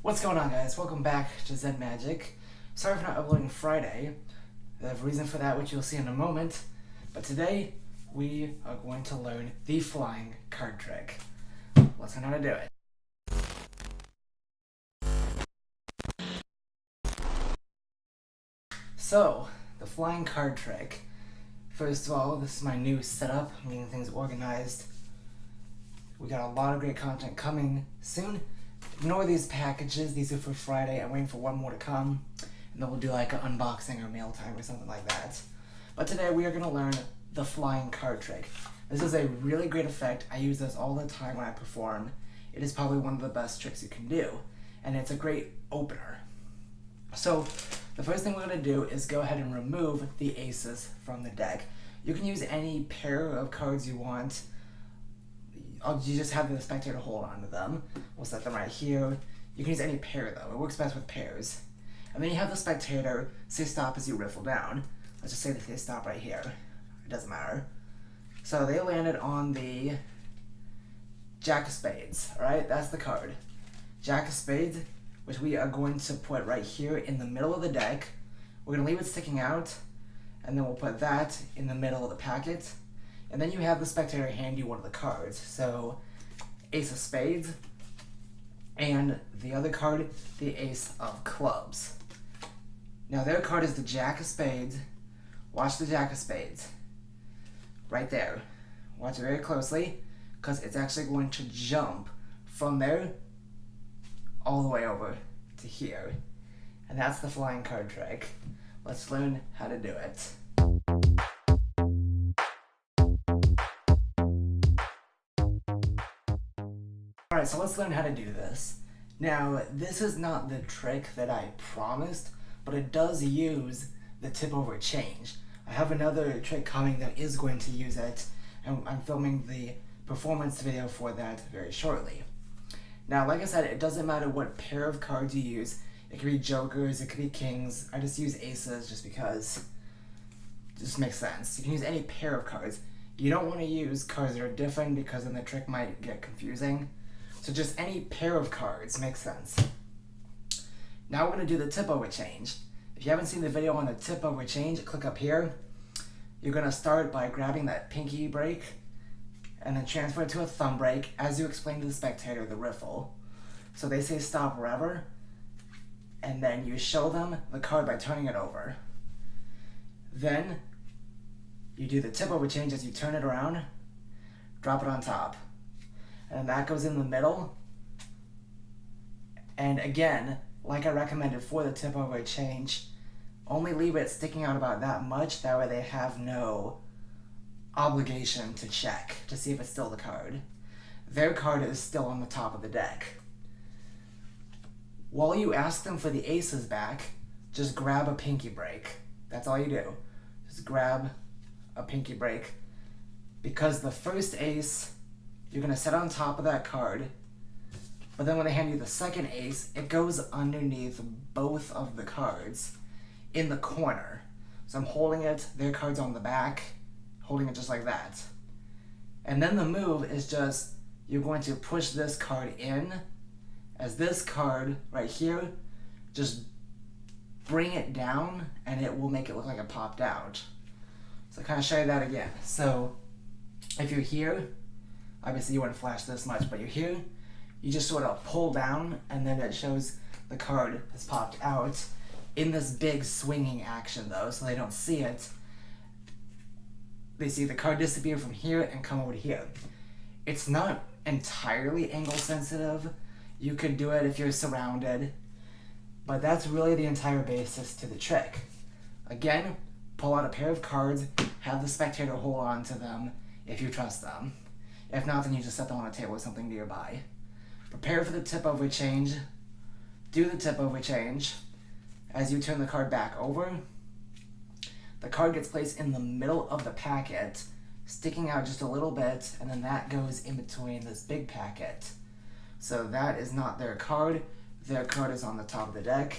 What's going on, guys? Welcome back to Zenn Magic. Sorry for not uploading Friday. I have a reason for that, which you'll see in a moment. But today, we are going to learn the flying card trick. Let's learn how to do it. So, the flying card trick. First of all, this is my new setup. I'm getting things organized. We got a lot of great content coming soon. Ignore these packages. These are for Friday. I'm waiting for one more to come. And then we'll do like an unboxing or mail time or something like that. But today we are going to learn the flying card trick. This is a really great effect. I use this all the time when I perform. It is probably one of the best tricks you can do. And it's a great opener. So the first thing we're going to do is go ahead and remove the aces from the deck. You can use any pair of cards you want. You just have the spectator hold on to them. We'll set them right here. You can use any pair though. It works best with pairs. And then you have the spectator say stop as you riffle down. Let's just say that they stop right here. It doesn't matter. So they landed on the Jack of Spades. Alright, that's the card. Jack of Spades, which we are going to put right here in the middle of the deck. We're going to leave it sticking out. And then we'll put that in the middle of the packet. And then you have the spectator hand you one of the cards. So, Ace of Spades, and the other card, the Ace of Clubs. Now their card is the Jack of Spades. Watch the Jack of Spades. Right there. Watch it very closely, because it's actually going to jump from there all the way over to here. And that's the flying card trick. Let's learn how to do it. Alright, so let's learn how to do this. Now, this is not the trick that I promised, but it does use the tip over change. I have another trick coming that is going to use it, and I'm filming the performance video for that very shortly. Now, like I said, it doesn't matter what pair of cards you use. It could be jokers, it could be kings. I just use aces just because it just makes sense. You can use any pair of cards. You don't want to use cards that are different because then the trick might get confusing. So just any pair of cards makes sense. Now we're going to do the tip over change. If you haven't seen the video on the tip over change, click up here. You're going to start by grabbing that pinky break and then transfer it to a thumb break as you explain to the spectator the riffle. So they say stop wherever, and then you show them the card by turning it over. Then you do the tip over change as you turn it around, drop it on top. And that goes in the middle. And again, like I recommended for the tip over change, only leave it sticking out about that much. That way they have no obligation to check to see if it's still the card. Their card is still on the top of the deck. While you ask them for the aces back, just grab a pinky break. That's all you do. Just grab a pinky break. Because the first ace you're going to set on top of that card, but then when they hand you the second ace, it goes underneath both of the cards in the corner. So I'm holding it, their card's on the back, holding it just like that. And then the move is just, you're going to push this card in, as this card right here, just bring it down, and it will make it look like it popped out. So I'll kind of show you that again. So if you're here, obviously you wouldn't flash this much, but you're here, you just sort of pull down, and then it shows the card has popped out in this big swinging action though, so they don't see it. They see the card disappear from here and come over to here. It's not entirely angle sensitive. You could do it if you're surrounded, but that's really the entire basis to the trick. Again, pull out a pair of cards, have the spectator hold on to them if you trust them. If not, then you just set them on a table with something nearby. Prepare for the tip over change. Do the tip over change. As you turn the card back over, the card gets placed in the middle of the packet, sticking out just a little bit, and then that goes in between this big packet. So that is not their card. Their card is on the top of the deck.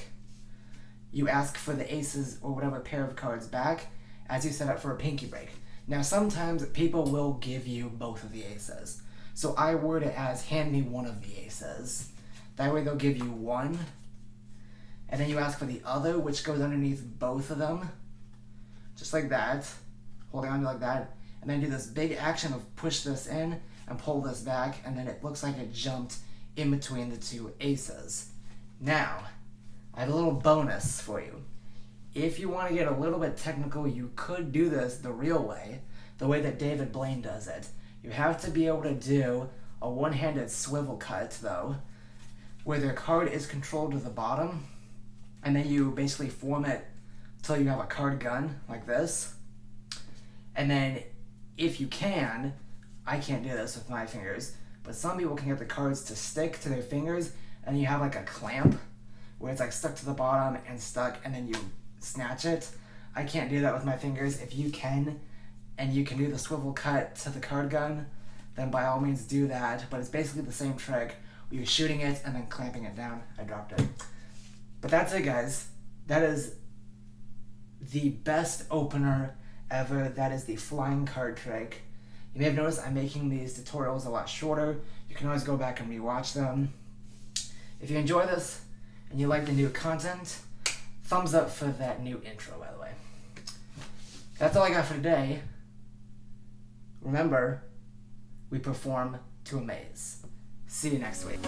You ask for the aces or whatever pair of cards back as you set up for a pinky break. Now sometimes people will give you both of the aces. So I word it as hand me one of the aces. That way they'll give you one. And then you ask for the other, which goes underneath both of them. Just like that. Holding on to like that. And then do this big action of push this in and pull this back. And then it looks like it jumped in between the two aces. Now, I have a little bonus for you. If you want to get a little bit technical, you could do this the real way, the way that David Blaine does it. You have to be able to do a one-handed swivel cut, though, where the card is controlled to the bottom, and then you basically form it till you have a card gun, like this. And then, if you can, I can't do this with my fingers, but some people can get the cards to stick to their fingers, and you have like a clamp, where it's like stuck to the bottom and stuck, and then you snatch it. I can't do that with my fingers. If you can, and you can do the swivel cut to the card gun, then by all means do that. But it's basically the same trick where you're shooting it and then clamping it down. I dropped it. But that's it, guys. That is the best opener ever. That is the flying card trick. You may have noticed I'm making these tutorials a lot shorter. You can always go back and rewatch them. If you enjoy this and you like the new content, thumbs up for that new intro, by the way. That's all I got for today. Remember, we perform to amaze. See you next week.